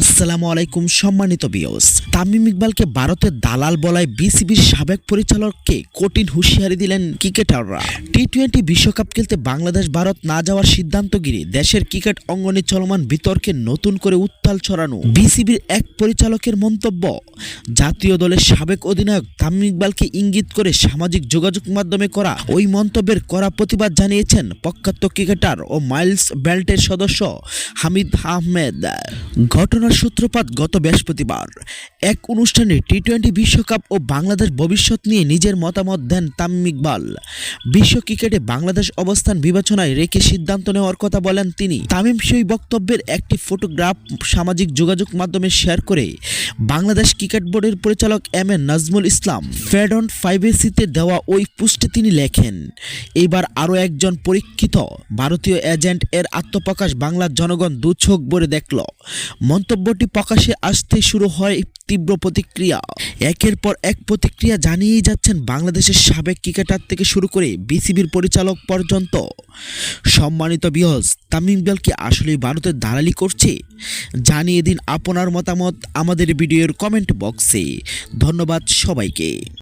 আসসালামু আলাইকুম সম্মানিত ভিউয়ার্স। তামিম ইকবালকে ভারতের দালাল বলায় বিসিবির সাবেক পরিচালককে কঠিন হুঁশিয়ারি দিলেন ক্রিকেটাররা। টি-20 বিশ্বকাপ খেলতে বাংলাদেশ ভারত না যাওয়ার সিদ্ধান্ত ঘিরে দেশের ক্রিকেট অঙ্গনে চলমান বিতর্কে নতুন করে উত্তাল ছড়ানো বিসিবির এক পরিচালকের মন্তব্য। জাতীয় দলের সাবেক অধিনায়ক তামিম ইকবালকে ইঙ্গিত করে সামাজিক যোগাযোগ মাধ্যমে করা ওই মন্তব্যের কড়া প্রতিবাদ জানিয়েছেন প্রখ্যাত ক্রিকেটার ও মাইলস বেল্টের সদস্য হামিদ আহমেদ। ঘটনার সূত্রপাত গত বৃহস্পতিবার এক অনুষ্ঠানে টি-20 বিশ্বকাপ ও বাংলাদেশ ভবিষ্যৎ নিয়ে নিজের মতামত দেন তামিম ইকবাল। বিশ্ব ক্রিকেটে বাংলাদেশ অবস্থান বিবেচনায় রেখে সিদ্ধান্ত নেওয়ার কথা বলেন তিনি। তামিম সেই বক্তব্যের একটি ফটোগ্রাফ সামাজিক যোগাযোগ মাধ্যমে শেয়ার করে বাংলাদেশ ক্রিকেট বোর্ডের পরিচালক এম.এ. নাজমুল ইসলাম ফেডন 5AC-তে দেওয়া ওই পোস্টে তিনি লেখেন, এইবার আরও একজন পরীক্ষিত ভারতীয় এজেন্ট এর আত্মপ্রকাশ বাংলার জনগণ দু চোখ ভরে দেখল। মন্তব্যটি প্রকাশে আসতে শুরু হয় তীব্র প্রতিক্রিয়া। একের পর এক প্রতিক্রিয়া জানিয়েই যাচ্ছেন বাংলাদেশের সাবেক ক্রিকেটার থেকে শুরু করে বিসিবির পরিচালক পর্যন্ত। সম্মানিত ভিউয়ার্স, তামিম ইকবাল কি আসলেই ভারতের দালালি করছে? জানিয়ে দিন আপনার মতামত আমাদের ভিডিওর কমেন্ট বক্সে। ধন্যবাদ সবাইকে।